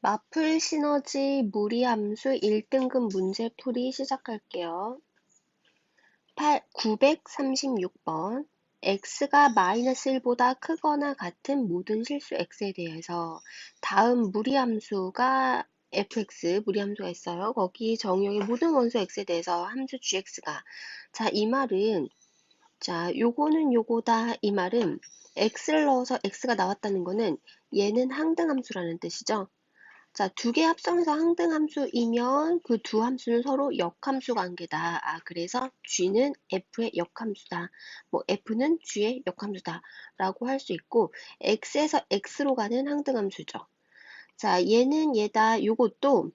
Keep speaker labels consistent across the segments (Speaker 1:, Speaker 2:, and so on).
Speaker 1: 마플 시너지 무리함수 1등급 문제풀이 시작할게요. 936번. x가 마이너스 1보다 크거나 같은 모든 실수 x에 대해서 다음 무리함수가 fx 무리함수가 있어요. 거기 정의역의 모든 원소 x에 대해서 함수 gx가 이 말은 요거는 요거다 이 말은 x를 넣어서 x가 나왔다는 거는 얘는 항등함수라는 뜻이죠. 두 개 합성해서 항등함수이면 그 두 함수는 서로 역함수 관계다. 그래서 G는 F의 역함수다. F는 G의 역함수다. 라고 할 수 있고, X에서 X로 가는 항등함수죠. 얘는 얘다. 요것도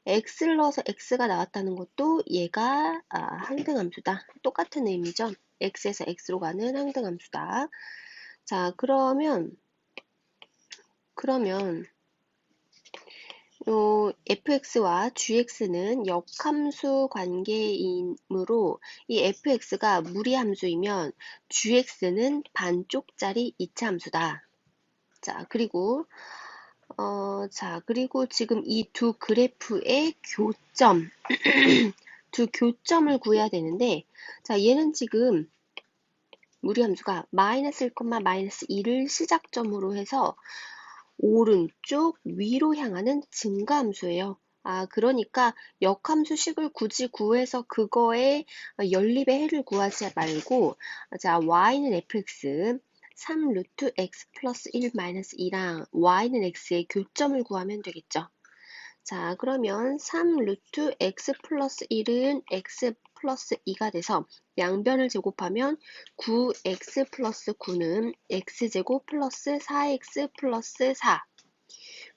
Speaker 1: X를 넣어서 X가 나왔다는 것도 얘가 항등함수다. 똑같은 의미죠. X에서 X로 가는 항등함수다. 그러면 fx와 gx는 역함수 관계이므로 이 fx가 무리함수이면 gx는 반쪽짜리 이차함수다. 그리고 지금 이 두 그래프의 교점, 두 교점을 구해야 되는데, 얘는 지금 무리함수가 마이너스 1, 마이너스 2를 시작점으로 해서 오른쪽 위로 향하는 증가함수예요. 그러니까 역함수식을 굳이 구해서 그거의 연립의 해를 구하지 말고, y는 fx, 3 루트 x 플러스 1 마이너스 2랑 y는 x의 교점을 구하면 되겠죠. 그러면 3 루트 x 플러스 1은 x 플러스 2가 돼서 양변을 제곱하면 9x 플러스 9는 x제곱 플러스 4x 플러스 4.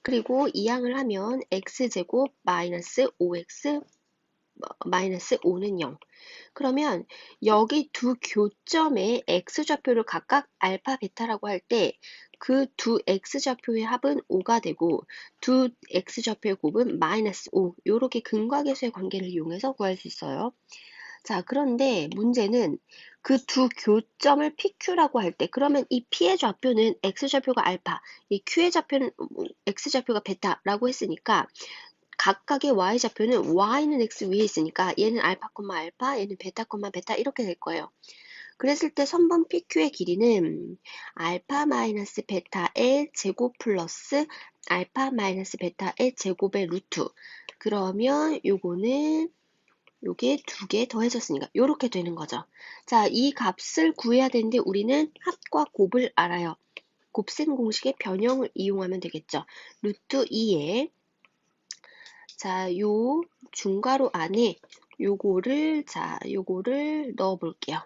Speaker 1: 그리고 이항을 하면 x제곱 마이너스 5x 마이너스 5는 0. 그러면 여기 두 교점의 x좌표를 각각 알파, 베타라고 할 때 그 두 x좌표의 합은 5가 되고 두 x좌표의 곱은 마이너스 5. 요렇게 근과계수의 관계를 이용해서 구할 수 있어요. 그런데 문제는 그 두 교점을 PQ라고 할 때, 그러면 이 P의 좌표는 X좌표가 알파, 이 Q의 좌표는 X좌표가 베타라고 했으니까, 각각의 Y좌표는 Y는 X 위에 있으니까, 얘는 알파, 알파, 얘는 베타, 베타, 이렇게 될 거예요. 그랬을 때 선분 PQ의 길이는 알파 마이너스 베타의 제곱 플러스 알파 마이너스 베타의 제곱의 루트. 그러면 요게 두 개 더해졌으니까 요렇게 되는 거죠. 이 값을 구해야 되는데 우리는 합과 곱을 알아요. 곱셈 공식의 변형을 이용하면 되겠죠. 루트 2에 요 중괄호 안에 요거를 넣어 볼게요.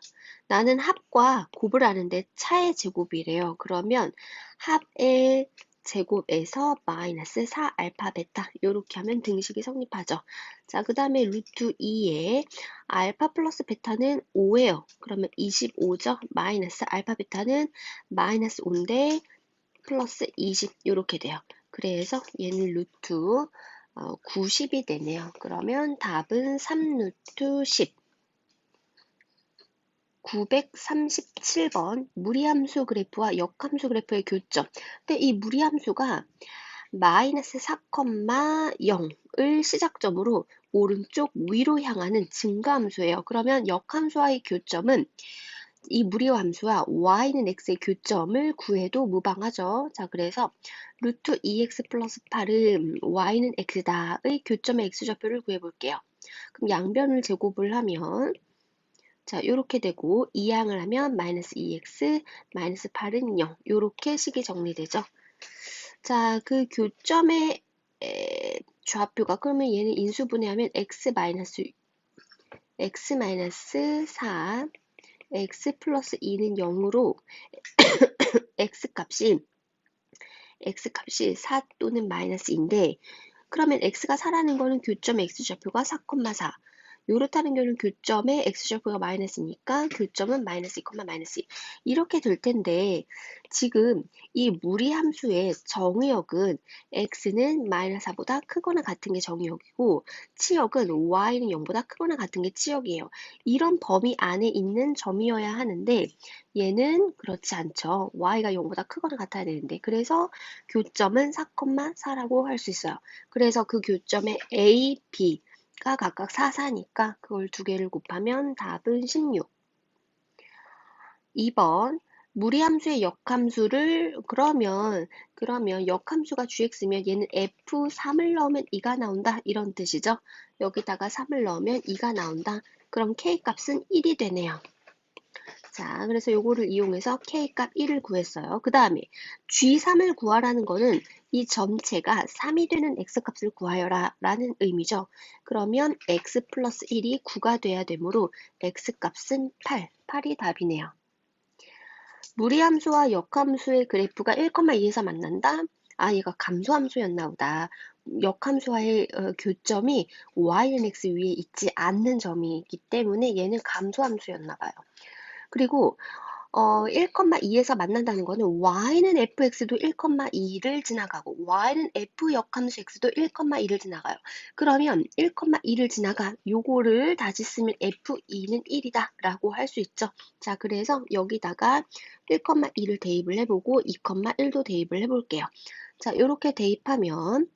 Speaker 1: 나는 합과 곱을 아는데 차의 제곱이래요. 그러면 합의 제곱에서 마이너스 4 알파 베타 이렇게 하면 등식이 성립하죠. 그 다음에 루트 2에 알파 플러스 베타는 5예요. 그러면 25죠. 마이너스 알파 베타는 마이너스 5인데 플러스 20 이렇게 돼요. 그래서 얘는 루트 90이 되네요. 그러면 답은 3루트 10. 937번 무리함수 그래프와 역함수 그래프의 교점. 근데 이 무리함수가 마이너스 4,0을 시작점으로 오른쪽 위로 향하는 증가함수예요. 그러면 역함수와의 교점은 이 무리함수와 y는 x의 교점을 구해도 무방하죠. 그래서 루트 2x 플러스 8은 y는 x다의 교점의 x좌표를 구해볼게요. 그럼 양변을 제곱을 하면 요렇게 되고 이항을 하면 마이너스 2x 마이너스 8은 0. 요렇게 식이 정리되죠. 그 교점의 좌표가 그러면 얘는 인수분해하면 x 마이너스 4 x 플러스 2는 0으로 x값이 4 또는 마이너스 2인데 그러면 x가 4라는 거는 교점 x좌표가 4,4 요렇다는 경우는 교점에 x좌표가 마이너스니까 교점은 마이너스 2, 마이너스 2 이렇게 될 텐데 지금 이 무리함수의 정의역은 x는 마이너스 4보다 크거나 같은 게 정의역이고 치역은 y는 0보다 크거나 같은 게 치역이에요. 이런 범위 안에 있는 점이어야 하는데 얘는 그렇지 않죠. y가 0보다 크거나 같아야 되는데 그래서 교점은 4, 4라고 할 수 있어요. 그래서 그 교점의 a, b가 각각 4, 4니까 그걸 두 개를 곱하면 답은 16. 2번 무리함수의 역함수를 그러면 역함수가 gx면 얘는 f3을 넣으면 2가 나온다 이런 뜻이죠. 여기다가 3을 넣으면 2가 나온다. 그럼 k 값은 1이 되네요. 자, 그래서 요거를 이용해서 K값 1을 구했어요. 그 다음에 G3을 구하라는 거는 이 전체가 3이 되는 X값을 구하여라 라는 의미죠. 그러면 X 플러스 1이 9가 돼야 되므로 X값은 8, 8이 답이네요. 무리함수와 역함수의 그래프가 1,2에서 만난다? 아, 얘가 감소함수였나 보다. 역함수와의 교점이 y는 x 위에 있지 않는 점이기 때문에 얘는 감소함수였나 봐요. 그리고 1,2에서 만난다는 거는 y는 fx도 1,2를 지나가고 y는 f 역함수 x도 1,2를 지나가요. 그러면 1,2를 지나가 요거를 다시 쓰면 f2는 1이다 라고 할 수 있죠. 자, 그래서 여기다가 1,2를 대입을 해보고 2,1도 대입을 해볼게요. 자, 이렇게 대입하면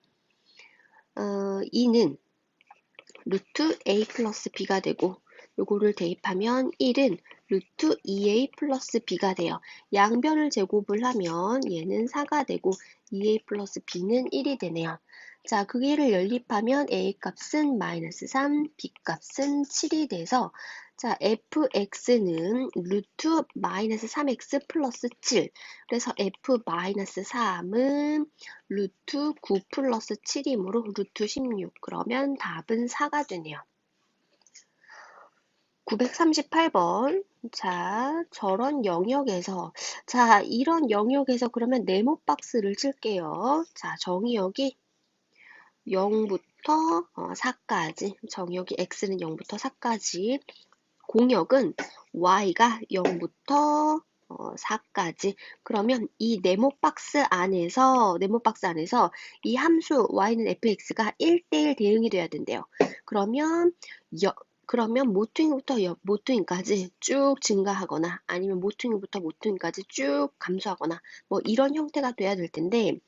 Speaker 1: 2는 루트 a 플러스 b가 되고 요거를 대입하면 1은 루트 2a 플러스 b가 돼요. 양변을 제곱을 하면 얘는 4가 되고 2a 플러스 b는 1이 되네요. 자, 그 개를 연립하면 a 값은 마이너스 3, b 값은 7이 돼서 자, fx는 루트 마이너스 3x 플러스 7. 그래서 f 마이너스 3은 루트 9 플러스 7이므로 루트 16. 그러면 답은 4가 되네요. 938번. 자, 저런 영역에서, 자, 이런 영역에서 그러면 네모 박스를 칠게요. 자, 정의역이 0부터 4까지, 정의역이 x는 0부터 4까지, 공역은 y가 0부터 4까지. 그러면 이 네모 박스 안에서 이 함수 y는 fx가 1대1 대응이 돼야 된대요. 그러면 모퉁이부터 모퉁이까지 쭉 증가하거나 아니면 모퉁이부터 모퉁이까지 쭉 감소하거나 뭐 이런 형태가 돼야 될 텐데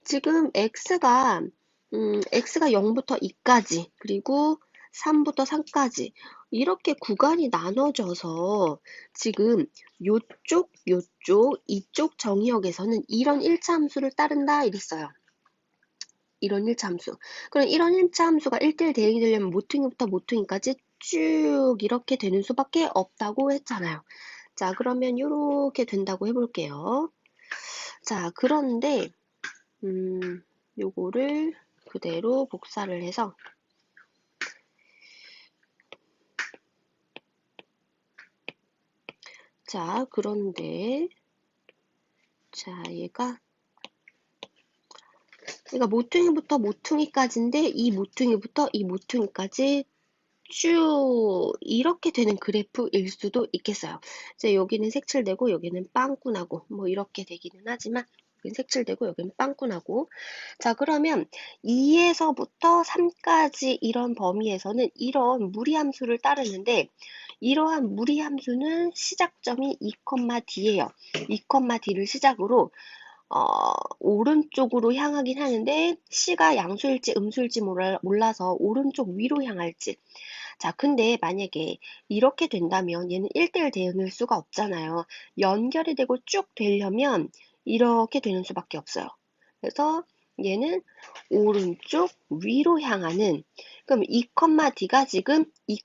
Speaker 1: 지금 x가 0부터 2까지 그리고 3부터 3까지 이렇게 구간이 나눠져서 지금 이쪽 정의역에서는 이런 1차 함수를 따른다 이랬어요. 이런 1차 함수. 그럼 이런 1차 함수가 1대1 대응이 되려면 모퉁이부터 모퉁이까지 쭉 이렇게 되는 수밖에 없다고 했잖아요. 자, 그러면 이렇게 된다고 해볼게요. 자, 그런데 요거를 그대로 복사를 해서 자, 그런데 자, 얘가 모퉁이부터 모퉁이까지인데 이 모퉁이부터 이 모퉁이까지 쭉 이렇게 되는 그래프일 수도 있겠어요. 이제 여기는 색칠되고 여기는 빵꾸나고 뭐 이렇게 되기는 하지만 여기는 색칠되고 여기는 빵꾸나고 자 그러면 2에서부터 3까지 이런 범위에서는 이런 무리함수를 따르는데 이러한 무리함수는 시작점이 2,d예요. 2,d를 시작으로 오른쪽으로 향하긴 하는데 C가 양수일지 음수일지 몰라서 오른쪽 위로 향할지 자, 근데 만약에 이렇게 된다면 얘는 1대1 대응일 수가 없잖아요. 연결이 되고 쭉 되려면 이렇게 되는 수밖에 없어요. 그래서 얘는 오른쪽 위로 향하는 그럼 2,d가 지금 2,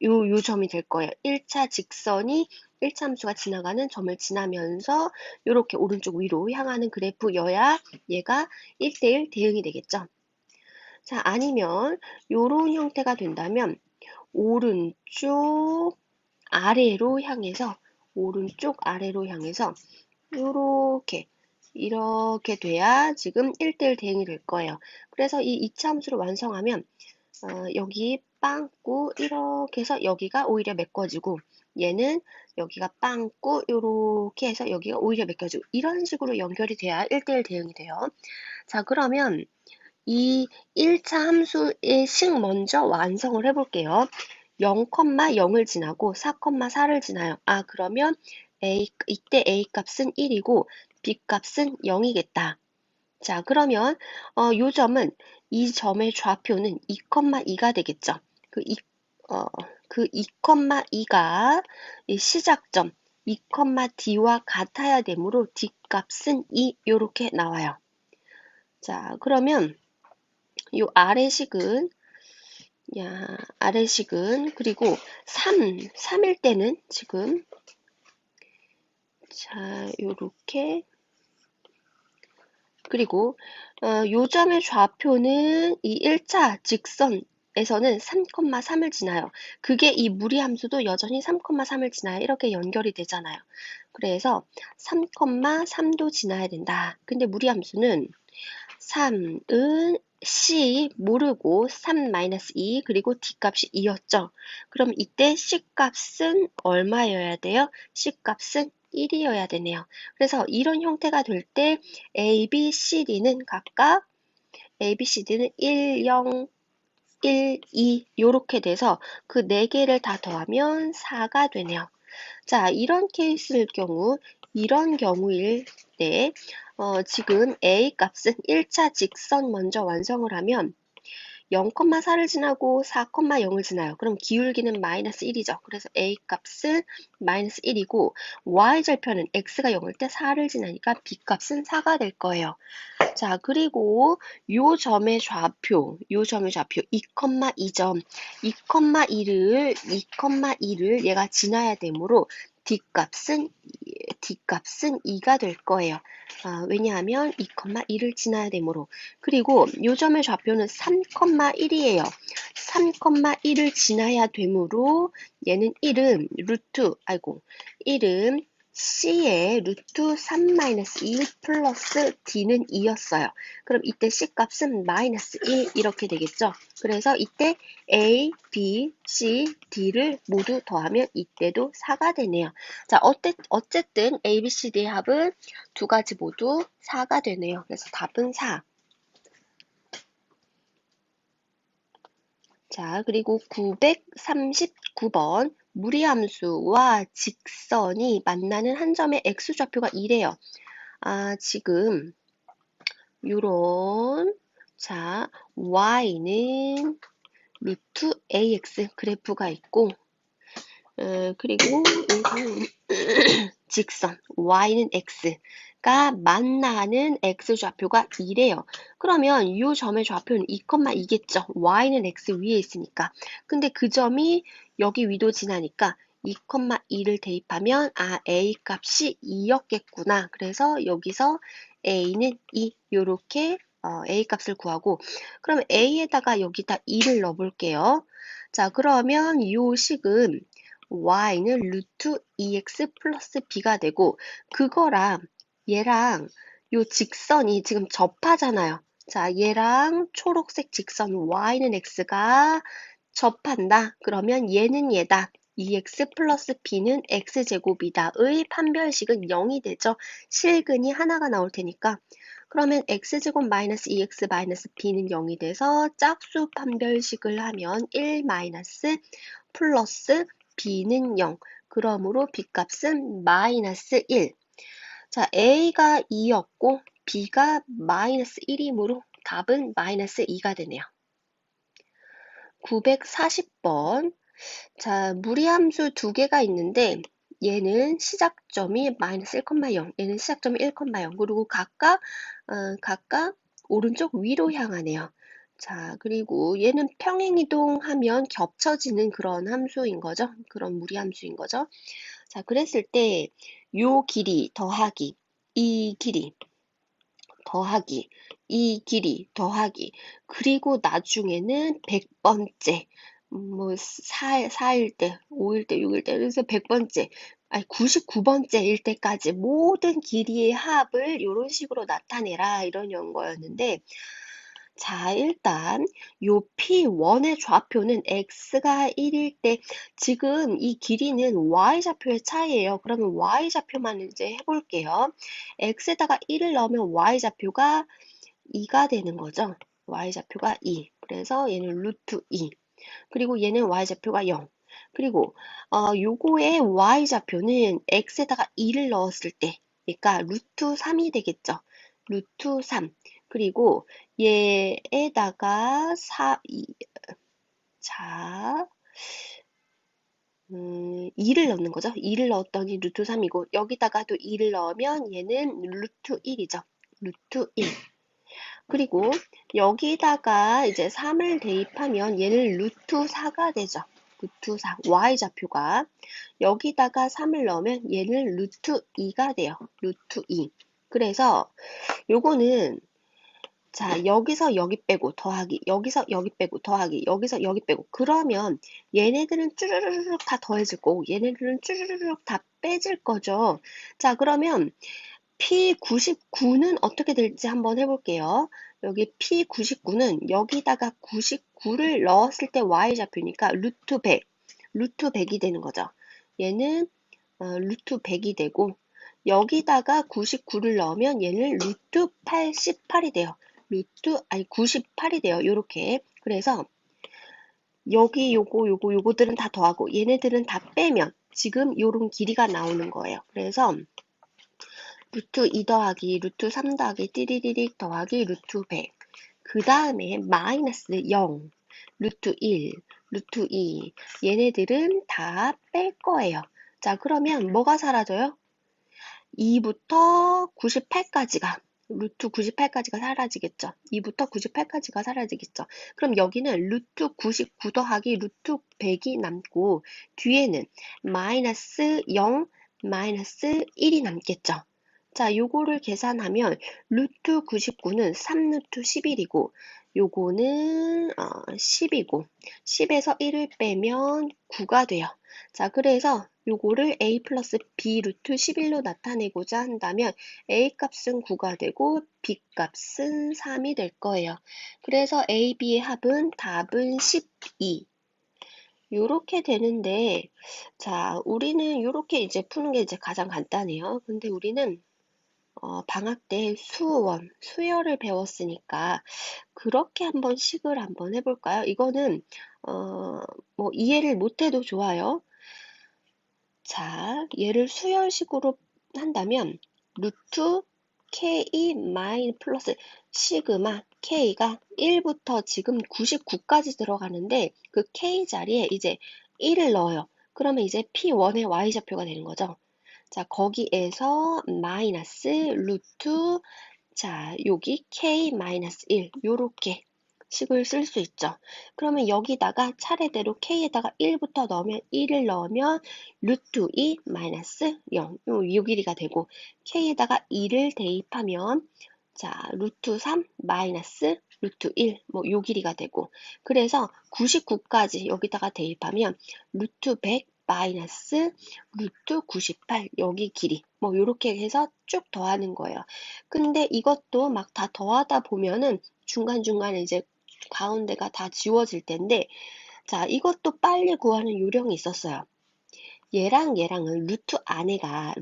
Speaker 1: 요 점이 될 거예요. 1차 직선이 1차 함수가 지나가는 점을 지나면서 이렇게 오른쪽 위로 향하는 그래프여야 얘가 1대1 대응이 되겠죠. 자, 아니면 요런 형태가 된다면 오른쪽 아래로 향해서 요렇게 이렇게 돼야 지금 1대1 대응이 될 거예요. 그래서 이 이차 함수를 완성하면 여기 빵꾸 이렇게 해서 여기가 오히려 메꿔지고 얘는 여기가 빵꾸 이렇게 해서 여기가 오히려 메꿔지고 이런 식으로 연결이 돼야 1대1 대응이 돼요. 자, 그러면 이 1차 함수의 식 먼저 완성을 해볼게요. 0,0을 지나고 4,4를 지나요. 아, 그러면 이때 A 값은 1이고 B 값은 0이겠다. 자, 그러면 요 점은 이 점의 좌표는 2,2가 되겠죠. 그 2,2가 이 시작점 2,D와 같아야 되므로 D 값은 2 요렇게 나와요. 자, 그러면 요 아래식은 그리고 3일 때는 지금 자, 요렇게 그리고 요점의 좌표는 이 1차 직선에서는 3,3을 지나요. 그게 이 무리함수도 여전히 3,3을 지나요. 이렇게 연결이 되잖아요. 그래서 3,3도 지나야 된다. 근데 무리함수는 3은 C 모르고 3-2 그리고 D값이 2였죠. 그럼 이때 C값은 얼마여야 돼요? C값은 1이어야 되네요. 그래서 이런 형태가 될 때 A, B, C, D는 각각 A, B, C, D는 1, 0, 1, 2 요렇게 돼서 그 4개를 다 더하면 4가 되네요. 자, 이런 경우일 때, 지금 A 값은 1차 직선 먼저 완성을 하면 0,4를 지나고 4,0을 지나요. 그럼 기울기는 마이너스 1이죠. 그래서 A 값은 마이너스 1이고 Y절편은 X가 0일 때 4를 지나니까 B 값은 4가 될 거예요. 자, 그리고 요 점의 좌표 2,2점, 2,2를 얘가 지나야 되므로 D값은 2가 될 거예요. 왜냐하면 2,2를 지나야 되므로. 그리고 요 점의 좌표는 3,1이에요. 3,1을 지나야 되므로 얘는 1은 C의 루트 3-1 플러스 D는 2였어요. 그럼 이때 C 값은 마이너스 1 이렇게 되겠죠. 그래서 이때 A, B, C, D를 모두 더하면 이때도 4가 되네요. 자, 어쨌든 A, B, C, D의 합은 두 가지 모두 4가 되네요. 그래서 답은 4. 자, 그리고 939번 무리함수와 직선이 만나는 한 점의 x좌표가 2래요. 지금 요런 자, y는 루트 ax 그래프가 있고 그리고 직선 y는 x가 만나는 x좌표가 2래요. 그러면 이 점의 좌표는 2,2겠죠. y는 x 위에 있으니까. 근데 그 점이 여기 위도 지나니까 2,2를 대입하면 a 값이 2였겠구나. 그래서 여기서 a는 2 요렇게 a 값을 구하고 그럼 a에다가 여기다 2를 넣어볼게요. 자, 그러면 이 식은 y는 루트 2x 플러스 b가 되고 그거랑 얘랑 요 직선이 지금 접하잖아요. 자, 얘랑 초록색 직선 y는 x가 접한다. 그러면 얘는 얘다. 2x 플러스 b는 x제곱이다의 판별식은 0이 되죠. 실근이 하나가 나올 테니까. 그러면 x제곱 마이너스 2x 마이너스 b는 0이 돼서 짝수 판별식을 하면 1 마이너스 플러스 b는 0. 그러므로 b값은 마이너스 1. 자, a가 2였고 b가 마이너스 1이므로 답은 마이너스 2가 되네요. 940번. 자, 무리함수 두 개가 있는데 얘는 시작점이 마이너스 1,0, 얘는 시작점이 1,0. 그리고 각각 오른쪽 위로 향하네요. 자, 그리고 얘는 평행이동하면 겹쳐지는 그런 함수인 거죠. 그런 무리함수인 거죠. 자, 그랬을 때 요 길이 더하기, 이 길이 더하기, 이 길이 더하기, 그리고 나중에는 100번째, 뭐 4일 때, 5일 때, 6일 때, 그래서 100번째, 아니 99번째일 때까지 모든 길이의 합을 이런 식으로 나타내라 이런 연거였는데 자, 일단 요 P1의 좌표는 x가 1일 때 지금 이 길이는 y좌표의 차이예요. 그러면 y좌표만 이제 해볼게요. x에다가 1을 넣으면 y좌표가 2가 되는 거죠. y좌표가 2. 그래서 얘는 루트 2. 그리고 얘는 y좌표가 0. 그리고 요거의 y좌표는 x에다가 2를 넣었을 때 그러니까 루트 3이 되겠죠. 루트 3. 그리고 얘에다가 2를 넣는 거죠. 2를 넣었더니 루트 3이고 여기다가 또 2를 넣으면 얘는 루트 1이죠. 루트 1. 그리고 여기다가 이제 3을 대입하면 얘는 루트 4가 되죠. 루트 4, y좌표가. 여기다가 3을 넣으면 얘는 루트 2가 돼요. 루트 2. 그래서 요거는 자, 여기서 여기 빼고 더하기, 여기서 여기 빼고 더하기, 여기서 여기 빼고 그러면 얘네들은 쭈르르륵 다 더해질 거고 얘네들은 쭈르르륵 다 빼질 거죠. 자, 그러면 P99는 어떻게 될지 한번 해볼게요. 여기 P99는 여기다가 99를 넣었을 때 y좌표니까 루트 100, 루트 100이 되는 거죠. 얘는 루트 100이 되고 여기다가 99를 넣으면 얘는 루트 88이 돼요. 98이 돼요. 요렇게. 그래서 여기 요거들은 다 더하고 얘네들은 다 빼면 지금 요런 길이가 나오는 거예요. 그래서 루트 2 더하기 루트 3 더하기 띠리리릭 더하기 루트 100. 그 다음에 마이너스 0, 루트 1, 루트 2. 얘네들은 다 뺄 거예요. 자, 그러면 뭐가 사라져요? 2부터 98까지가 루트 98까지가 사라지겠죠. 2부터 98까지가 사라지겠죠. 그럼 여기는 루트 99 더하기 루트 100이 남고 뒤에는 마이너스 0, 마이너스 1이 남겠죠. 자, 요거를 계산하면 루트 99는 3루트 11이고 요거는 10이고 10에서 1을 빼면 9가 돼요. 자, 그래서 요거를 a 플러스 b 루트 11로 나타내고자 한다면 a 값은 9가 되고 b 값은 3이 될 거예요. 그래서 a, b의 합은 답은 12. 요렇게 되는데 자, 우리는 요렇게 이제 푸는 게 이제 가장 간단해요. 근데 우리는 방학 때 수원, 수열을 배웠으니까 그렇게 한번 식을 한번 해볼까요? 이거는 뭐 이해를 못해도 좋아요. 자, 얘를 수열식으로 한다면 루트 k 마이 플러스 시그마 k가 1부터 지금 99까지 들어가는데 그 k 자리에 이제 1을 넣어요. 그러면 이제 P1의 y좌표가 되는 거죠. 자, 거기에서 마이너스 루트 자, 여기 k 마이너스 1 요렇게 식을 쓸 수 있죠. 그러면 여기다가 차례대로 k에다가 1부터 넣으면 1을 넣으면 루트 2 마이너스 0 요 길이가 되고 k에다가 2를 대입하면 자, 루트 3 마이너스 루트 1 뭐 요 길이가 되고 그래서 99까지 여기다가 대입하면 루트 100 마이너스 루트 98 여기 길이 뭐 요렇게 해서 쭉 더하는 거예요. 근데 이것도 막 다 더하다 보면은 중간중간에 이제 가운데가 다 지워질 텐데 자, 이것도 빨리 구하는 요령이 있었어요. 얘랑 얘랑은 루트 안에가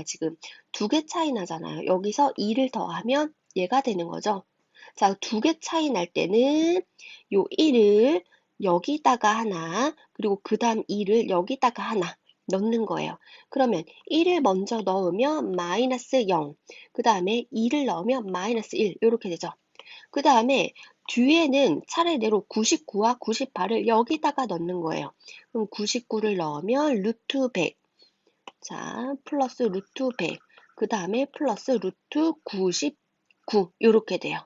Speaker 1: 지금 2개 차이 나잖아요. 여기서 2를 더하면 얘가 되는 거죠. 자, 2개 차이 날 때는 요 1을 여기다가 하나, 그리고 그 다음 2를 여기다가 하나 넣는 거예요. 그러면 1을 먼저 넣으면 마이너스 0, 그 다음에 2를 넣으면 마이너스 1, 이렇게 되죠. 그 다음에 뒤에는 차례대로 99와 98을 여기다가 넣는 거예요. 그럼 99를 넣으면 루트 100, 자, 플러스 루트 100, 그 다음에 플러스 루트 99, 이렇게 돼요.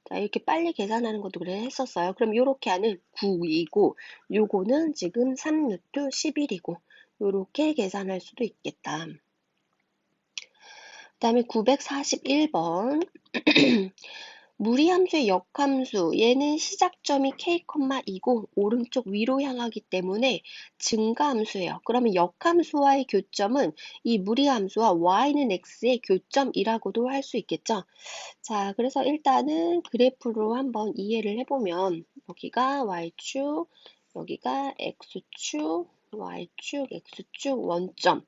Speaker 1: 자, 이렇게 빨리 계산하는 것도 그래 했었어요. 그럼 이렇게 하는 9이고, 요거는 지금 3루트 11이고, 이렇게 계산할 수도 있겠다. 그 다음에 941번. 무리함수의 역함수, 얘는 시작점이 k,2고 오른쪽 위로 향하기 때문에 증가함수예요. 그러면 역함수와의 교점은 이 무리함수와 y는 x의 교점이라고도 할 수 있겠죠. 자, 그래서 일단은 그래프로 한번 이해를 해보면 여기가 y축, 여기가 x축, y축, x축, 원점.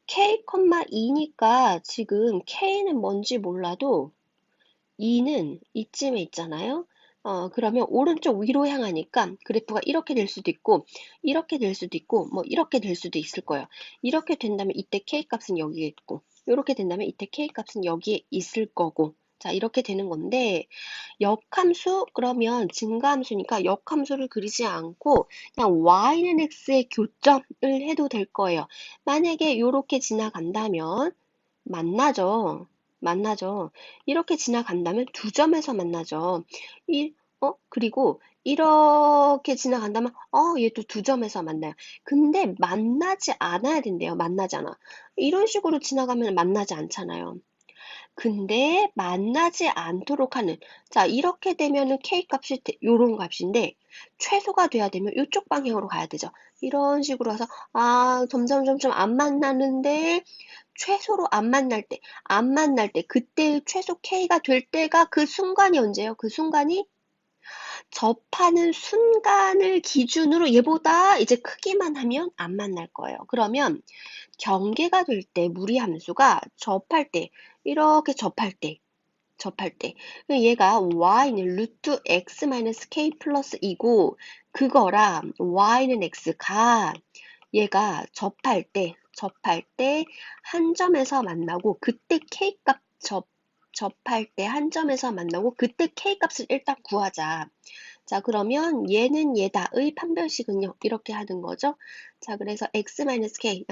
Speaker 1: k,2니까 지금 k는 뭔지 몰라도 2는 이쯤에 있잖아요. 그러면 오른쪽 위로 향하니까 그래프가 이렇게 될 수도 있고, 이렇게 될 수도 있고, 뭐 이렇게 될 수도 있을 거예요. 이렇게 된다면 이때 k 값은 여기에 있고, 이렇게 된다면 이때 k 값은 여기에 있을 거고, 자, 이렇게 되는 건데, 역함수? 그러면 증가함수니까 역함수를 그리지 않고 그냥 y는 x의 교점을 해도 될 거예요. 만약에 이렇게 지나간다면 만나죠. 만나죠. 이렇게 지나간다면 두 점에서 만나죠. 그리고 이렇게 지나간다면 얘도 두 점에서 만나요. 근데 만나지 않아야 된대요. 만나지 않아. 이런 식으로 지나가면 만나지 않잖아요. 근데 만나지 않도록 하는, 자, 이렇게 되면은 k 값이 요런 값인데 최소가 돼야 되면 이쪽 방향으로 가야 되죠. 이런 식으로 해서 점점 안 만나는데 최소로 안 만날 때 그때 최소 k가 될 때가 그 순간이 언제예요? 그 순간이 접하는 순간을 기준으로 얘보다 이제 크기만 하면 안 만날 거예요. 그러면 경계가 될 때 무리함수가 접할 때 이렇게 접할 때 얘가 y는 루트 x 마이너스 k 플러스 2고 그거랑 y는 x가 얘가 접할 때 한 점에서 만나고 그때 k 값 접할 때 한 점에서 만나고 그때 k 값을 일단 구하자. 자, 그러면 얘는 얘다의 판별식은요. 이렇게 하는 거죠. 자, 그래서 x-k,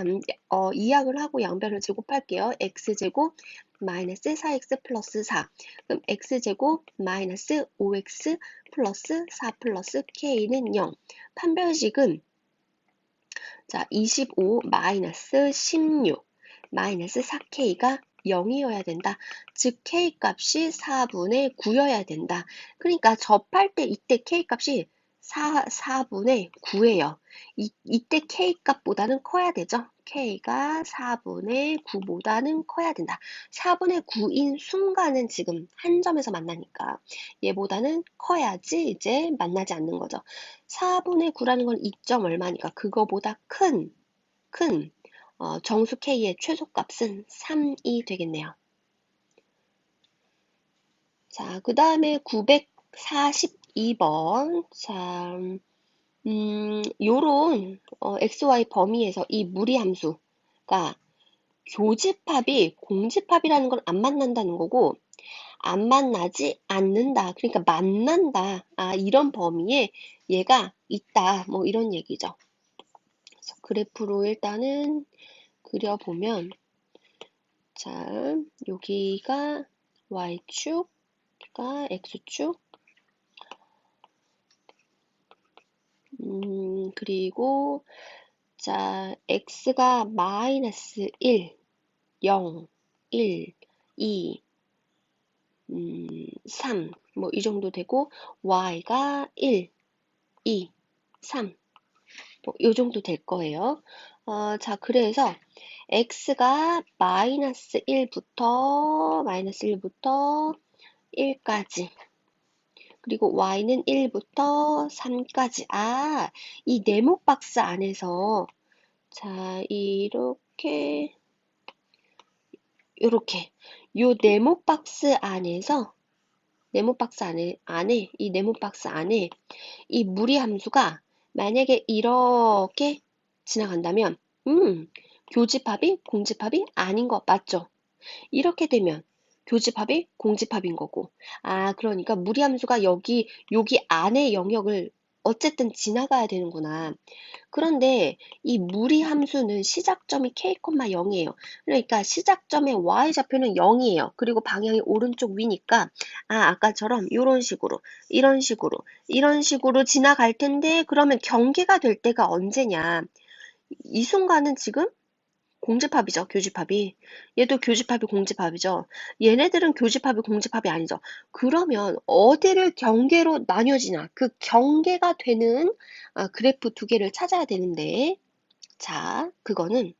Speaker 1: 이항을 하고 양변을 제곱할게요. x제곱 마이너스 4x 플러스 4. 그럼 x제곱 마이너스 5x 플러스 4 플러스 k는 0. 판별식은 자, 25 마이너스 16 마이너스 4k가 0이어야 된다. 즉 k 값이 4분의 9여야 된다. 그러니까 접할 때 이때 k 값이 4분의 9예요. 이때 k 값보다는 커야 되죠. k가 4분의 9보다는 커야 된다. 4분의 9인 순간은 지금 한 점에서 만나니까 얘보다는 커야지 이제 만나지 않는 거죠. 4분의 9라는 건 2점 얼마니까 그거보다 큰 정수 k의 최소값은 3이 되겠네요. 자, 그 다음에 942번. 자, 요런 xy 범위에서 이 무리함수가 교집합이 공집합이라는 건 안 만난다는 거고 안 만나지 않는다. 그러니까 만난다. 이런 범위에 얘가 있다. 뭐 이런 얘기죠. 그래서 그래프로 일단은 그려보면 자, 여기가 y축가 x축 그리고 자, x가 마이너스 1, 0, 1, 2, 3, 뭐 이 정도 되고 y가 1, 2, 3, 뭐 이 정도 될 거예요. 자, 그래서 x가 마이너스 1부터 1까지 그리고 y는 1부터 3까지. 이 네모 박스 안에서 자, 이렇게 요 네모 박스 안에서 이 네모 박스 안에 이 무리 함수가 만약에 이렇게 지나간다면 교집합이 공집합이 아닌 거 맞죠? 이렇게 되면 교집합이 공집합인 거고. 그러니까 무리함수가 여기 안의 영역을 어쨌든 지나가야 되는구나. 그런데 이 무리함수는 시작점이 k,0이에요. 그러니까 시작점의 y좌표는 0이에요. 그리고 방향이 오른쪽 위니까 아까처럼 이런 식으로 지나갈 텐데 그러면 경계가 될 때가 언제냐. 이 순간은 지금 공집합이죠, 교집합이. 얘도 교집합이 공집합이죠. 얘네들은 교집합이 공집합이 아니죠. 그러면 어디를 경계로 나뉘어지나? 그 경계가 되는 그래프 두 개를 찾아야 되는데, 자, 그거는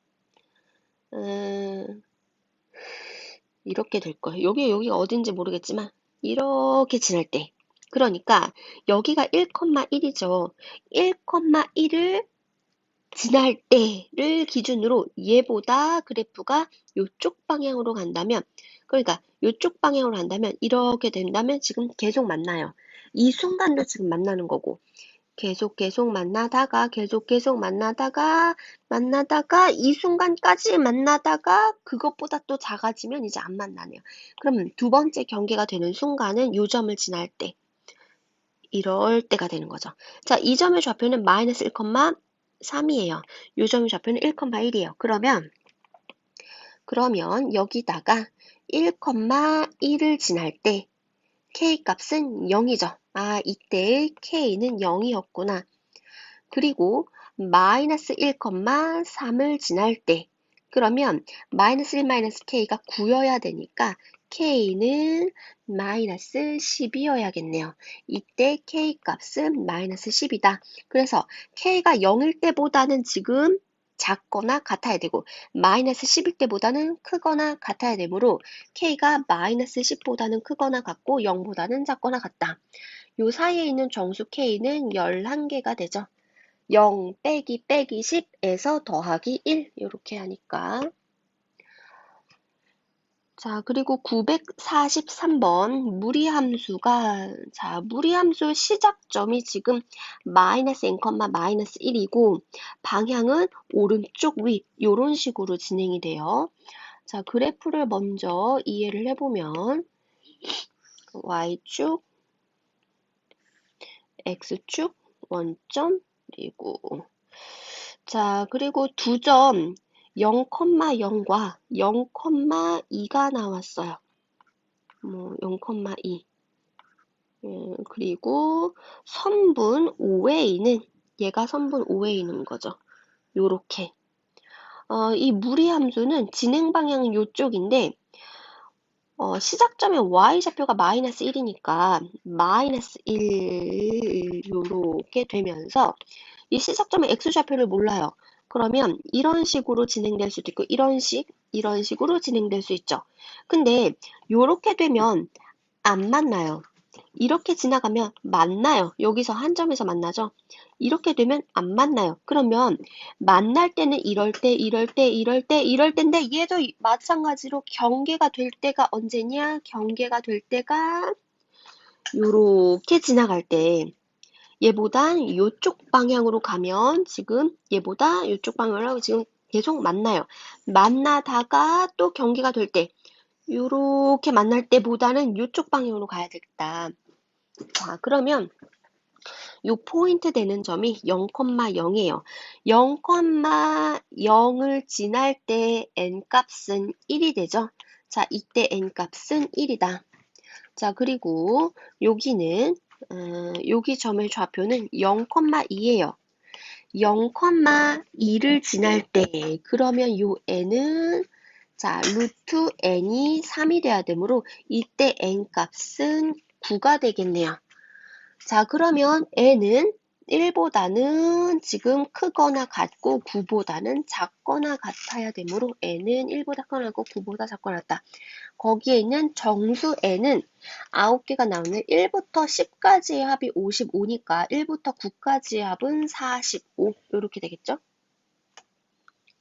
Speaker 1: 이렇게 될 거예요. 여기가 어딘지 모르겠지만 이렇게 지날 때. 그러니까 여기가 1,1이죠. 1,1을 지날 때를 기준으로 얘보다 그래프가 이쪽 방향으로 간다면, 그러니까 이쪽 방향으로 간다면 이렇게 된다면 지금 계속 만나요. 이 순간도 지금 만나는 거고, 계속 만나다가 계속 만나다가 이 순간까지 만나다가 그것보다 또 작아지면 이제 안 만나네요. 그러면 두 번째 경계가 되는 순간은 요 점을 지날 때, 이럴 때가 되는 거죠. 자, 이 점의 좌표는 마이너스 1,3이에요. 요 점의 좌표는 1,1이에요. 그러면 여기다가 1,1을 지날 때 k 값은 0이죠. 아, 이때 k는 0이었구나. 그리고 마이너스 1,3을 지날 때, 그러면 마이너스 1 마이너스 k가 9여야 되니까 k는 마이너스 10이어야겠네요. 이때 k 값은 마이너스 10이다. 그래서 k가 0일 때보다는 지금 작거나 같아야 되고 마이너스 10일 때보다는 크거나 같아야 되므로 k가 마이너스 10보다는 크거나 같고 0보다는 작거나 같다. 요 사이에 있는 정수 k는 11개가 되죠. 0 빼기 10에서 더하기 1 이렇게 하니까. 자, 그리고 943번 무리함수가, 자, 무리함수 시작점이 지금 마이너스 n, 마이너스 1이고 방향은 오른쪽 위 이런 식으로 진행이 돼요. 자, 그래프를 먼저 이해를 해보면 y축, x축, 원점, 그리고 두 점 0,0과 0,2가 나왔어요. 0,2. 그리고 선분 5A는 얘가 선분 5A는 거죠. 요렇게. 이 무리함수는 진행 방향은 요쪽인데 시작점의 y좌표가 마이너스 1이니까 마이너스 1 요렇게 되면서 이 시작점의 x좌표를 몰라요. 그러면 이런 식으로 진행될 수도 있고 이런 식으로 진행될 수 있죠. 근데 요렇게 되면 안 만나요. 이렇게 지나가면 만나요. 여기서 한 점에서 만나죠. 이렇게 되면 안 만나요. 그러면 만날 때는 이럴 때인데 얘도 마찬가지로 경계가 될 때가 언제냐? 경계가 될 때가 요렇게 지나갈 때 얘보다 이쪽 방향으로 가면 지금 얘보다 이쪽 방향으로 지금 계속 만나요. 만나다가 또 경계가 될 때 요렇게 만날 때보다는 이쪽 방향으로 가야 되겠다. 자, 그러면 요 포인트 되는 점이 0,0이에요. 0,0을 지날 때 n값은 1이 되죠. 자, 이때 n값은 1이다. 자, 그리고 여기는 여기 점의 좌표는 0,2예요. 0,2를 지날 때 그러면 요 n은 자, 루트 n이 3이 돼야 되므로 이때 n값은 9가 되겠네요. 자, 그러면 n은 1보다는 지금 크거나 같고 9보다는 작거나 같아야 되므로 n은 1보다 크거나 같고 9보다 작거나 같다. 거기에 있는 정수 n은 9개가 나오는 1부터 10까지의 합이 55니까 1부터 9까지의 합은 45 이렇게 되겠죠?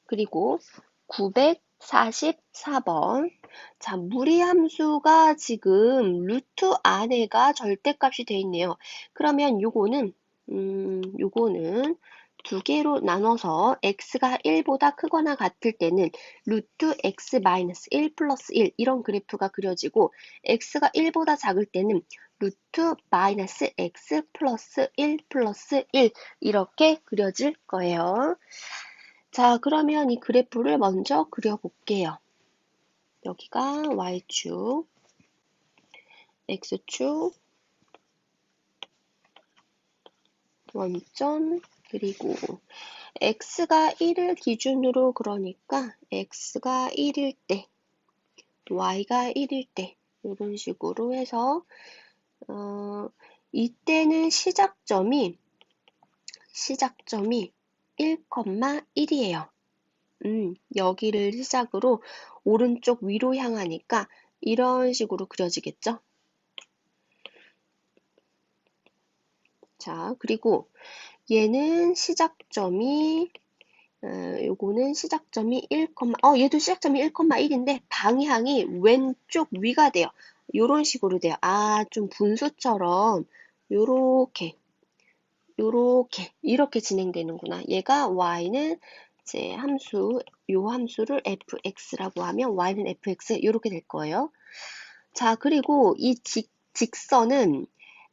Speaker 1: 그리고 944번. 자, 무리함수가 지금 루트 안에가 절대값이 돼 있네요. 그러면 요거는 두 개로 나눠서 x가 1보다 크거나 같을 때는 루트 x 마이너스 1 플러스 1 이런 그래프가 그려지고 x가 1보다 작을 때는 루트 마이너스 x 플러스 1 플러스 1 이렇게 그려질 거예요. 자, 그러면 이 그래프를 먼저 그려볼게요. 여기가 y축, x축, 원점, 그리고 x가 1을 기준으로 그러니까 x가 1일 때, y가 1일 때 이런 식으로 해서 이때는 시작점이 1,1이에요. 여기를 시작으로 오른쪽 위로 향하니까 이런 식으로 그려지겠죠? 자, 그리고 얘는 시작점이 요거는 시작점이 얘도 시작점이 1,1인데 방향이 왼쪽 위가 돼요. 요런 식으로 돼요. 좀 분수처럼 요렇게 이렇게 진행되는구나. 얘가 y는 이제 요 함수를 fx라고 하면 y는 fx 이렇게 될 거예요. 자, 그리고 이 직선은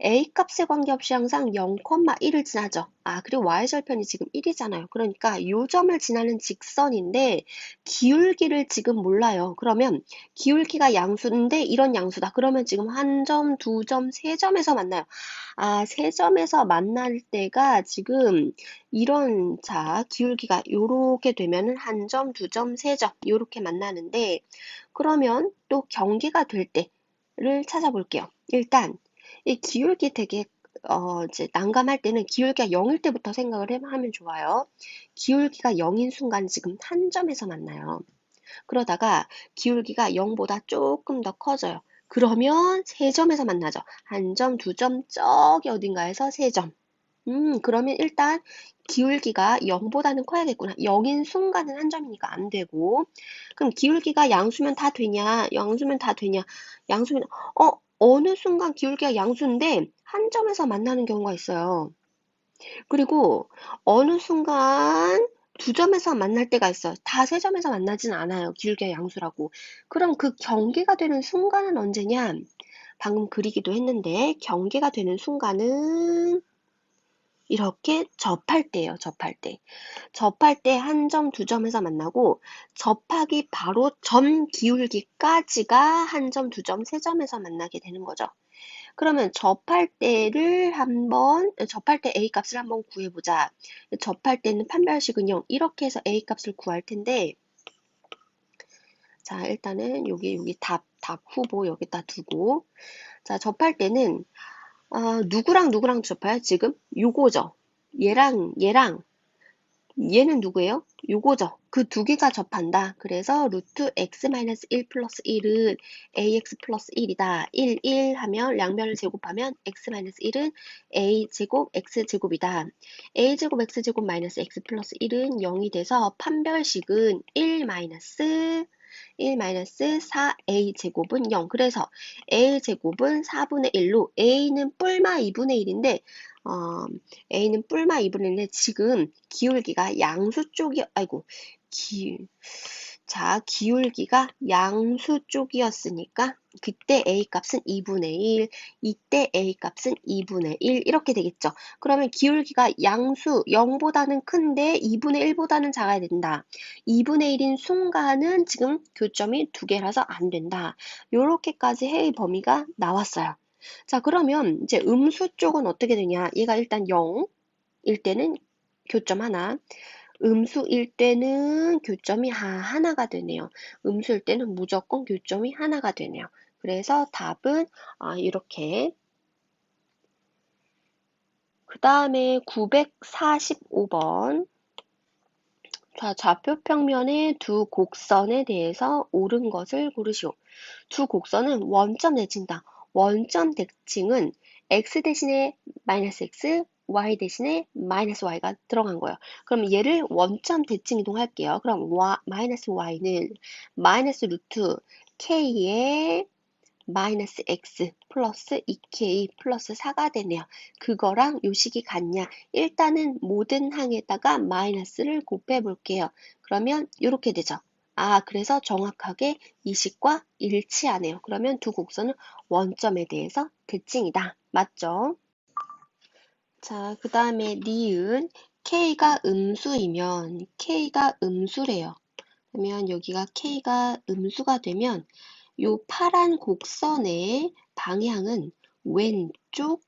Speaker 1: a 값에 관계없이 항상 0,1을 지나죠. 그리고 y절편이 지금 1이잖아요. 그러니까 요 점을 지나는 직선인데 기울기를 지금 몰라요. 그러면 기울기가 양수인데 이런 양수다. 그러면 지금 한 점, 두 점, 세 점에서 만나요. 세 점에서 만날 때가 지금 자, 기울기가 요렇게 되면은 한 점, 두 점, 세 점 요렇게 만나는데 그러면 또 경계가 될 때를 찾아볼게요. 일단 이 기울기 되게 이제 난감할 때는 기울기가 0일 때부터 생각을 하면 좋아요. 기울기가 0인 순간 지금 한 점에서 만나요. 그러다가 기울기가 0보다 조금 더 커져요. 그러면 세 점에서 만나죠. 한 점, 두 점, 저기 어딘가에서 세 점. 그러면 일단 기울기가 0보다는 커야겠구나. 0인 순간은 한 점이니까 안 되고. 그럼 기울기가 양수면 다 되냐? 양수면 다 되냐? 양수면, 어느 순간 기울기가 양수인데 한 점에서 만나는 경우가 있어요. 그리고 어느 순간 두 점에서 만날 때가 있어요. 다 세 점에서 만나진 않아요. 기울기가 양수라고. 그럼 그 경계가 되는 순간은 언제냐? 방금 그리기도 했는데 경계가 되는 순간은 이렇게 접할 때예요. 접할 때. 접할 때 한 점, 두 점에서 만나고 접하기 바로 전 기울기까지가 한 점, 두 점, 세 점에서 만나게 되는 거죠. 그러면 접할 때 A 값을 한번 구해보자. 접할 때는 판별식은 0. 이렇게 해서 A 값을 구할 텐데, 자, 일단은 여기 답 후보 여기다 두고, 자, 접할 때는, 누구랑 누구랑 접해요? 지금? 요거죠. 얘랑 얘는 누구예요? 요거죠. 그 두 개가 접한다. 그래서 루트 x-1 플러스 1은 ax 플러스 1이다. 1 하면 양변을 제곱하면 x-1은 a제곱 x제곱이다. a제곱 x제곱 마이너스 x 플러스 1은 0이 돼서 판별식은 1 마이너스 4a제곱은 0. 그래서 a제곱은 4분의 1로 a는 뿔마 2분의 1인데 A는 뿔마 2분의 1인데 지금 기울기가 양수 쪽이 기울기가 양수 쪽이었으니까 그때 A 값은 2분의 1, 이때 A 값은 2분의 1 이렇게 되겠죠. 그러면 기울기가 양수 0보다는 큰데 2분의 1보다는 작아야 된다. 2분의 1인 순간은 지금 교점이 두 개라서 안 된다. 요렇게까지 해의 범위가 나왔어요. 자, 그러면 이제 음수 쪽은 어떻게 되냐? 얘가 일단 0일 때는 교점 하나, 음수일 때는 교점이 하나가 되네요. 음수일 때는 무조건 교점이 하나가 되네요. 그래서 답은 이렇게. 그 다음에 945번. 자, 좌표 평면의 두 곡선에 대해서 옳은 것을 고르시오. 두 곡선은 원점 대칭이다. 원점 대칭은 x 대신에 마이너스 x, y 대신에 마이너스 y가 들어간 거예요. 그럼 얘를 원점 대칭 이동할게요. 그럼 마이너스 y는 마이너스 루트 k의 마이너스 x 플러스 2k 플러스 4가 되네요. 그거랑 요식이 같냐? 일단은 모든 항에다가 마이너스를 곱해 볼게요. 그러면 이렇게 되죠. 그래서 정확하게 이 식과 일치하네요. 그러면 두 곡선은 원점에 대해서 대칭이다. 맞죠? 자, 그 다음에 니은 k가 음수이면 k가 음수래요. 그러면 여기가 k가 음수가 되면 요 파란 곡선의 방향은 왼쪽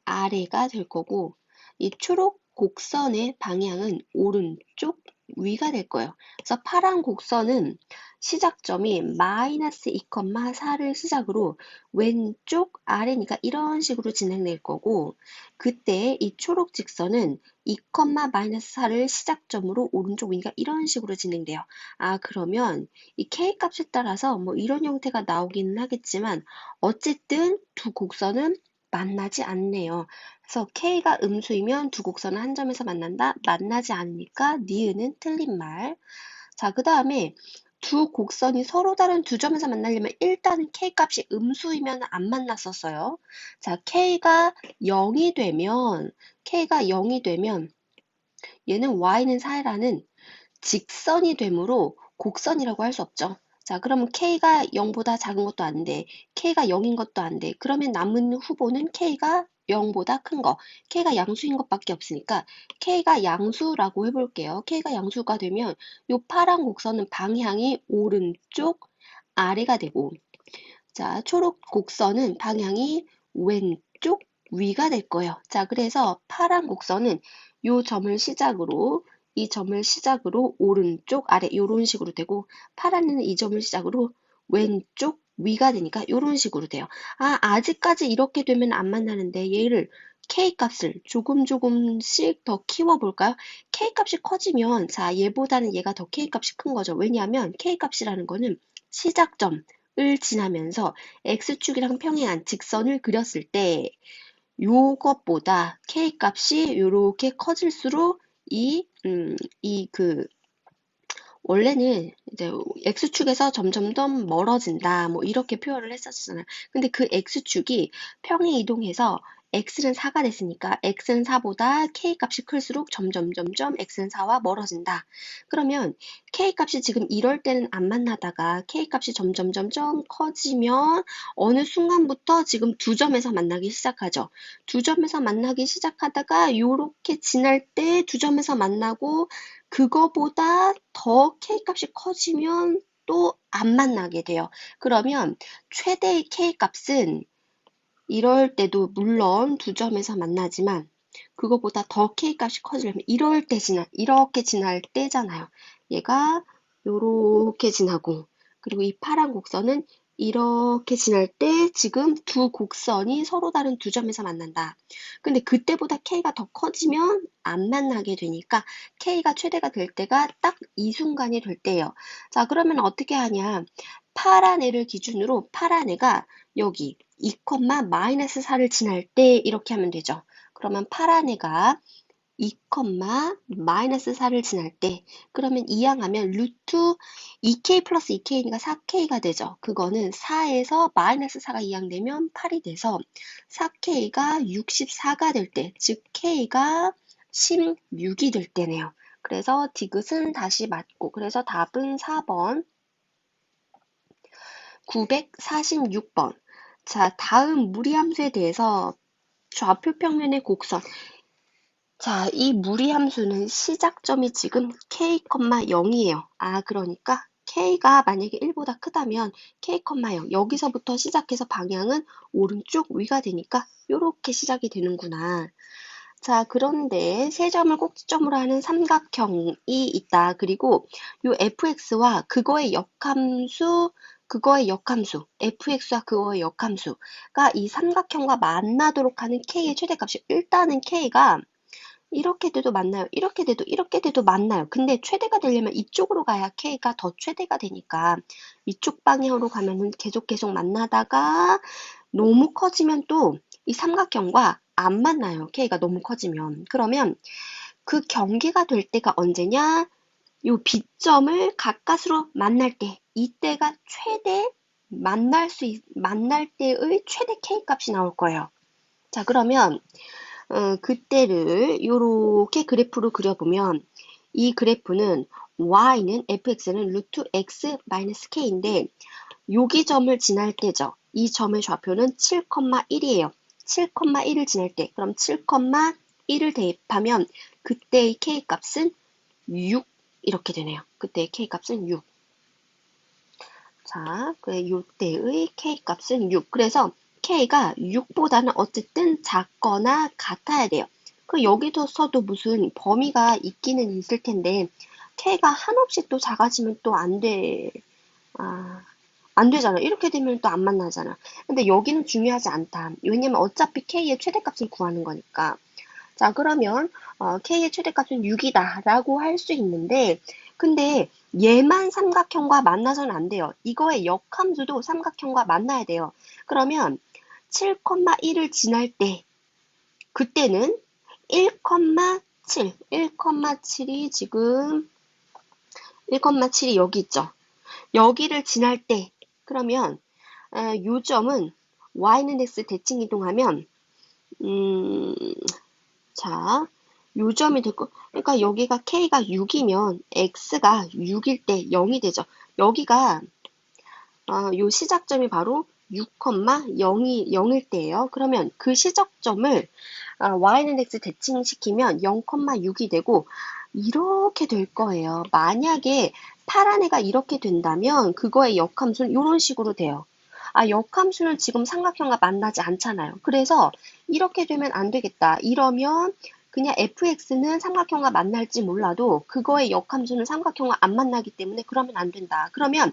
Speaker 1: 아래가 될 거고 이 초록 곡선의 방향은 오른쪽 위가 될 거예요. 그래서 파란 곡선은 시작점이 마이너스 2,4를 시작으로 왼쪽 아래니까 이런 식으로 진행될 거고, 그때 이 초록 직선은 2, 마이너스 4를 시작점으로 오른쪽 위가 이런 식으로 진행돼요. 아, 그러면 이 K 값에 따라서 뭐 이런 형태가 나오기는 하겠지만 어쨌든 두 곡선은 만나지 않네요. 그래서 K가 음수이면 두 곡선은 한 점에서 만난다? 만나지 않으니까 니은은 틀린 말. 자, 그 다음에 두 곡선이 서로 다른 두 점에서 만나려면 일단은 K 값이 음수이면 안 만났었어요. 자, K가 0이 되면 얘는 Y는 4라는 직선이 되므로 곡선이라고 할 수 없죠. 자, 그러면 K가 0보다 작은 것도 안 돼. K가 0인 것도 안 돼. 그러면 남은 후보는 K가 0보다 큰 거. K가 양수인 것밖에 없으니까 K가 양수라고 해볼게요. K가 양수가 되면 이 파란 곡선은 방향이 오른쪽 아래가 되고, 자, 초록 곡선은 방향이 왼쪽 위가 될 거예요. 자, 그래서 파란 곡선은 이 점을 시작으로 오른쪽 아래 이런 식으로 되고, 파란은 이 점을 시작으로 왼쪽 위가 되니까 이런 식으로 돼요. 아, 아직까지 이렇게 되면 안 만나는데 얘를 K 값을 조금씩 더 키워볼까요? K 값이 커지면, 자, 얘보다는 얘가 더 K 값이 큰 거죠. 왜냐하면 K 값이라는 거는 시작점, 을 지나면서 x축이랑 평행한 직선을 그렸을 때 요것보다 k 값이 이렇게 커질수록 원래는 이제 x축에서 점점 더 멀어진다 뭐 이렇게 표현을 했었잖아요. 근데 그 x축이 평행 이동해서 x는 4가 됐으니까 x는 4보다 k 값이 클수록 점점 x는 4와 멀어진다. 그러면 k 값이 지금 이럴 때는 안 만나다가 k 값이 점점 커지면 어느 순간부터 지금 두 점에서 만나기 시작하죠. 두 점에서 만나기 시작하다가 요렇게 지날 때 두 점에서 만나고 그거보다 더 K값이 커지면 또 안 만나게 돼요. 그러면 최대의 K값은 이럴 때도 물론 두 점에서 만나지만 그거보다 더 K값이 커지려면 이렇게 지날 때잖아요. 얘가 요렇게 지나고, 그리고 이 파란 곡선은 이렇게 지날 때 지금 두 곡선이 서로 다른 두 점에서 만난다. 근데 그때보다 K가 더 커지면 안 만나게 되니까 K가 최대가 될 때가 딱 이 순간이 될 때예요. 자, 그러면 어떻게 하냐? 파란 애를 기준으로 파란 애가 여기 2, 마이너스 4를 지날 때 이렇게 하면 되죠. 그러면 파란 애가 2, 마이너스 4를 지날 때, 그러면 이항하면 루트 2k 플러스 2k니까 4k가 되죠. 그거는 4에서 마이너스 4가 이항되면 8이 돼서 4k가 64가 될 때, 즉 k가 16이 될 때네요. 그래서 디귿은 다시 맞고, 그래서 답은 4번 946번. 자, 다음 무리함수에 대해서 좌표 평면의 곡선. 자, 이 무리함수는 시작점이 지금 k, 0이에요. 아, 그러니까 k가 만약에 1보다 크다면 k, 0. 여기서부터 시작해서 방향은 오른쪽 위가 되니까 이렇게 시작이 되는구나. 자, 그런데 세 점을 꼭지점으로 하는 삼각형이 있다. 그리고 요 fx와 fx와 그거의 역함수가 이 삼각형과 만나도록 하는 k의 최대값이, 일단은 k가 이렇게 돼도 만나요. 이렇게 돼도 만나요. 근데 최대가 되려면 이쪽으로 가야 k가 더 최대가 되니까 이쪽 방향으로 가면은 계속 만나다가 너무 커지면 또 이 삼각형과 안 만나요. k가 너무 커지면. 그러면 그 경계가 될 때가 언제냐? 요 B점을 가까스로 만날 때, 이때가 만날 때의 최대 K 값이 나올 거예요. 자, 그러면 그때를 요렇게 그래프로 그려보면 이 그래프는 y는 fx는 루트 x 마이너스 k인데 여기 점을 지날 때죠. 이 점의 좌표는 7,1이에요. 7,1을 지날 때, 그럼 7,1을 대입하면 그때의 k 값은 6 이렇게 되네요. 그때의 k 값은 6. 자, 이때의 k 값은 6. 그래서 k가 6보다는 어쨌든 작거나 같아야 돼요. 그 여기서도 무슨 범위가 있기는 있을 텐데 k가 한없이 또 작아지면 또 안 돼. 아, 안 되잖아. 이렇게 되면 또 안 만나잖아. 근데 여기는 중요하지 않다. 왜냐면 어차피 k의 최대값을 구하는 거니까. 자, 그러면 k의 최대값은 6이다 라고 할 수 있는데 근데 얘만 삼각형과 만나서는 안 돼요. 이거의 역함수도 삼각형과 만나야 돼요. 그러면 7,1을 지날 때 그때는 1,7, 1,7이 지금 1,7이 여기 있죠. 여기를 지날 때 그러면 요 점은 y는 x 대칭 이동하면 음, 자, 요 점이 됐고 그러니까 여기가 k가 6이면 x가 6일 때 0이 되죠. 여기가 요 시작점이 바로 6,0이 0일 때예요. 그러면 그 시작점을 y는 x 대칭시키면 0,6이 되고 이렇게 될 거예요. 만약에 파란 애가 이렇게 된다면 그거의 역함수는 이런 식으로 돼요. 역함수는 지금 삼각형과 만나지 않잖아요. 그래서 이렇게 되면 안 되겠다. 이러면 그냥 fx는 삼각형과 만날지 몰라도 그거의 역함수는 삼각형과 안 만나기 때문에 그러면 안 된다. 그러면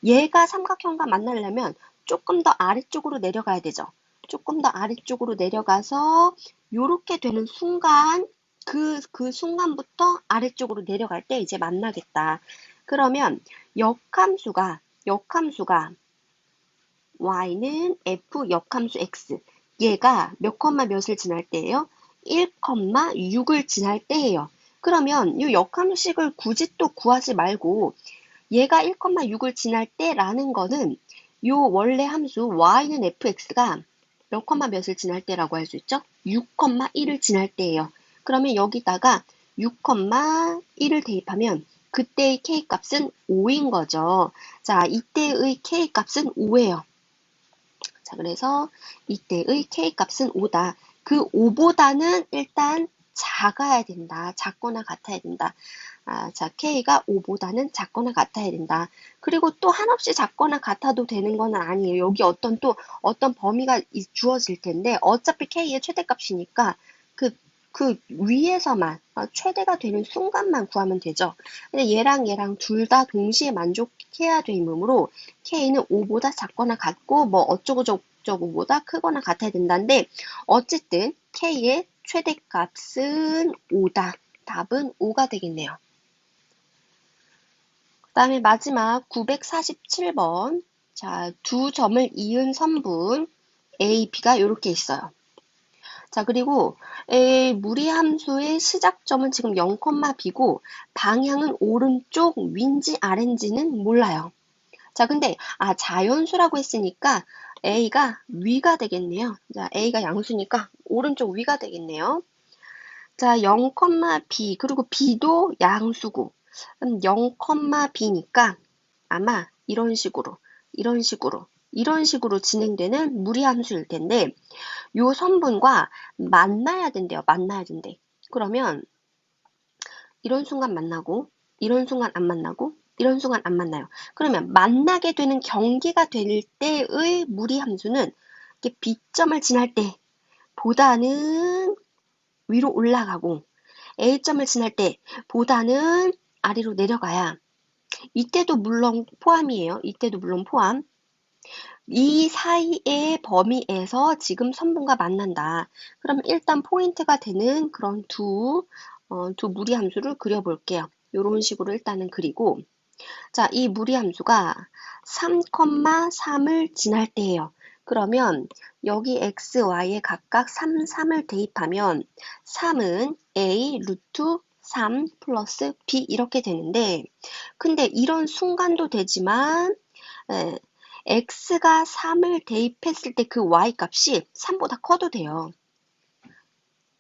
Speaker 1: 얘가 삼각형과 만나려면 조금 더 아래쪽으로 내려가야 되죠. 조금 더 아래쪽으로 내려가서 요렇게 되는 순간 그 순간부터 아래쪽으로 내려갈 때 이제 만나겠다. 그러면 역함수가 y는 f 역함수 x 얘가 몇 컴마 몇을 지날 때예요? 1,6을 지날 때예요. 그러면 이 역함수식을 굳이 또 구하지 말고 얘가 1,6을 지날 때라는 거는 요 원래 함수 y는 fx가 몇 컴마 몇을 지날 때라고 할 수 있죠? 6,1을 지날 때예요. 그러면 여기다가 6,1을 대입하면 그때의 k 값은 5인 거죠. 자, 이때의 k 값은 5예요. 자, 그래서 이때의 k 값은 5다. 그 5보다는 일단 작아야 된다. 작거나 같아야 된다. 자, k가 5보다는 작거나 같아야 된다. 그리고 또 한없이 작거나 같아도 되는 건 아니에요. 여기 어떤 범위가 주어질 텐데 어차피 k의 최대값이니까 그 위에서만 최대가 되는 순간만 구하면 되죠. 근데 얘랑 둘 다 동시에 만족해야 되므로 k는 5보다 작거나 같고 뭐 어쩌고저쩌고보다 크거나 같아야 된다는데 어쨌든 k의 최대값은 5다. 답은 5가 되겠네요. 그 다음에 마지막 947번. 자, 두 점을 이은 선분 A, B가 이렇게 있어요. 자, 그리고 무리함수의 시작점은 지금 0,B고 방향은 오른쪽 위인지 아래인지는 몰라요. 자, 근데 자연수라고 했으니까 A가 위가 되겠네요. 자, A가 양수니까 오른쪽 위가 되겠네요. 자, 0,B 그리고 B도 양수고 0,B니까 아마 이런 식으로 진행되는 무리함수일 텐데 요 선분과 만나야 된대요. 만나야 된대. 그러면 이런 순간 만나고 이런 순간 안 만나고 이런 순간 안 만나요. 그러면 만나게 되는 경계가 될 때의 무리함수는 이렇게 B점을 지날 때 보다는 위로 올라가고 A점을 지날 때 보다는 아래로 내려가야 이때도 물론 포함이에요. 이때도 물론 포함. 이 사이의 범위에서 지금 선분과 만난다. 그럼 일단 포인트가 되는 그런 두 무리함수를 그려볼게요. 이런 식으로 일단은 그리고 자, 이 무리함수가 3,3을 지날 때예요. 그러면 여기 x, y에 각각 3, 3을 대입하면 3은 a 루트 3 플러스 b 이렇게 되는데 근데 이런 순간도 되지만 x가 3을 대입했을 때 그 y 값이 3보다 커도 돼요.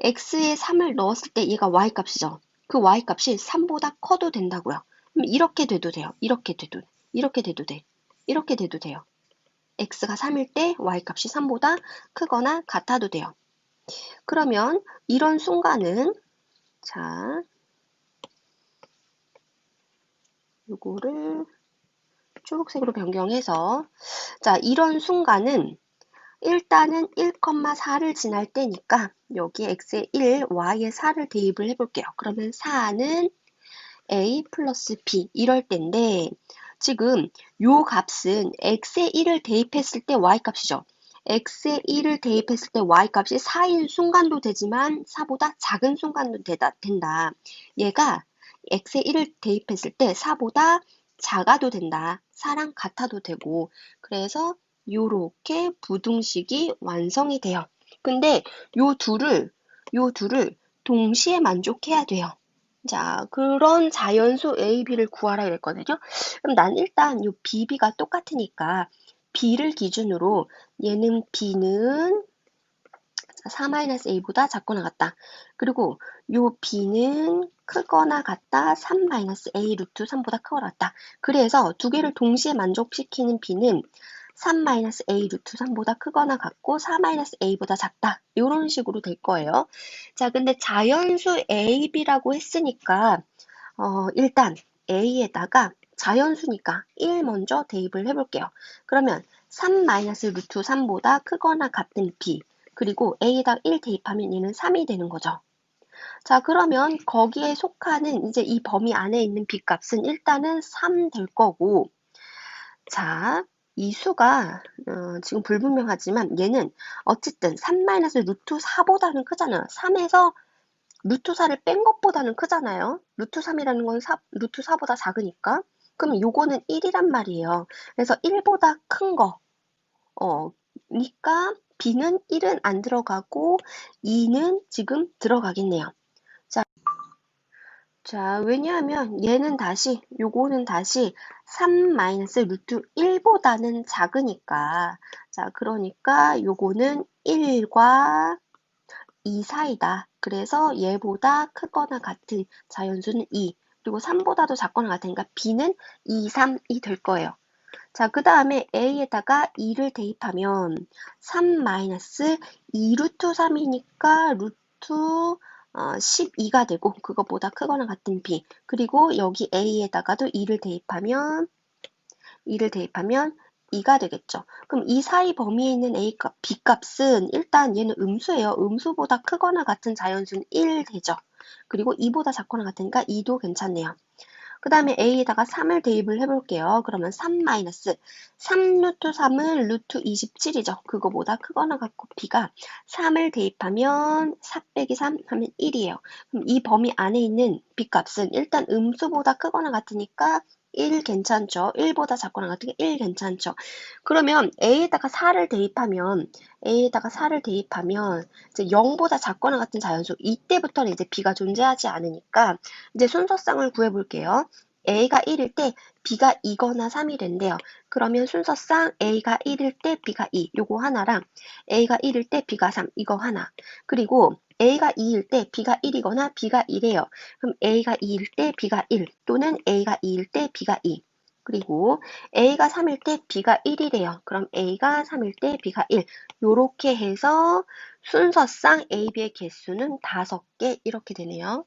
Speaker 1: x에 3을 넣었을 때 얘가 y 값이죠. 그 y 값이 3보다 커도 된다고요. 그럼 이렇게 돼도 돼요. 이렇게 돼도 돼. 이렇게 돼도 돼요. x가 3일 때 y 값이 3보다 크거나 같아도 돼요. 그러면 이런 순간은 자, 요거를 초록색으로 변경해서 자, 이런 순간은 일단은 1,4를 지날 때니까 여기 x에 1, y에 4를 대입을 해볼게요. 그러면 4는 a 플러스 b 이럴 텐데 지금 요 값은 x에 1을 대입했을 때 y 값이죠. x에 1을 대입했을 때 y 값이 4인 순간도 되지만 4보다 작은 순간도 된다. 얘가 x에 1을 대입했을 때 4보다 작아도 된다. 4랑 같아도 되고 그래서 요렇게 부등식이 완성이 돼요. 근데 요 둘을 동시에 만족해야 돼요. 자, 그런 자연수 A, B를 구하라 그랬거든요. 그럼 난 일단 요 B, B가 똑같으니까 B를 기준으로 얘는 B는 4-A보다 작거나 같다. 그리고 요 B는 크거나 같다. 3-A 루트 3보다 크거나 같다. 그래서 두 개를 동시에 만족시키는 B는 3-A 루트 3보다 크거나 같고 4-A보다 작다. 이런 식으로 될 거예요. 자, 근데 자연수 A, B라고 했으니까 일단 A에다가 자연수니까 1 먼저 대입을 해볼게요. 그러면 3 루트 3보다 크거나 같은 B 그리고 A에다가 1 대입하면 얘는 3이 되는 거죠. 자, 그러면 거기에 속하는 이제 이 범위 안에 있는 B 값은 일단은 3 될 거고 자, 이 수가 지금 불분명하지만 얘는 어쨌든 3 루트 4보다는 크잖아요. 3에서 루트 4를 뺀 것보다는 크잖아요. 루트 3이라는 건 루트 4보다 작으니까. 그럼 요거는 1이란 말이에요. 그래서 1보다 큰 거. 니까 B는 1은 안 들어가고 2는 지금 들어가겠네요. 자, 왜냐하면 요거는 다시 3 루트 1보다는 작으니까. 자, 그러니까 요거는 1과 2 사이다. 그래서 얘보다 크거나 같은 자연수는 2. 그리고 3보다도 작거나 같으니까 B는 2, 3이 될 거예요. 자, 그 다음에 A에다가 2를 대입하면 3 2 루트 3이니까 루트 12가 되고 그것보다 크거나 같은 B. 그리고 여기 A에다가도 2를 대입하면 2가 되겠죠. 그럼 이 사이 범위에 있는 A 값, B 값은 일단 얘는 음수예요. 음수보다 크거나 같은 자연수는 1 되죠. 그리고 2보다 작거나 같으니까 2도 괜찮네요. 그 다음에 A에다가 3을 대입을 해볼게요. 그러면 3 루트 3은 루트 27이죠. 그거보다 크거나 같고 B가 3을 대입하면 4 빼기 3 하면 1이에요. 그럼 이 범위 안에 있는 B 값은 일단 음수보다 크거나 같으니까 1 괜찮죠. 1보다 작거나 같으니까 1 괜찮죠. 그러면 A에다가 4를 대입하면 이제 0보다 작거나 같은 자연수 이때부터는 이제 B가 존재하지 않으니까 이제 순서상을 구해볼게요. A가 1일 때 B가 2거나 3이된대요. 그러면 순서상 A가 1일 때 B가 2 요거 하나랑 A가 1일 때 B가 3 이거 하나 그리고 A가 2일 때 B가 1이거나 B가 1이에요. 그럼 A가 2일 때 B가 1 또는 A가 2일 때 B가 2 그리고 A가 3일 때 B가 1이래요. 그럼 A가 3일 때 B가 1 요렇게 해서 순서상 A, B의 개수는 5개 이렇게 되네요.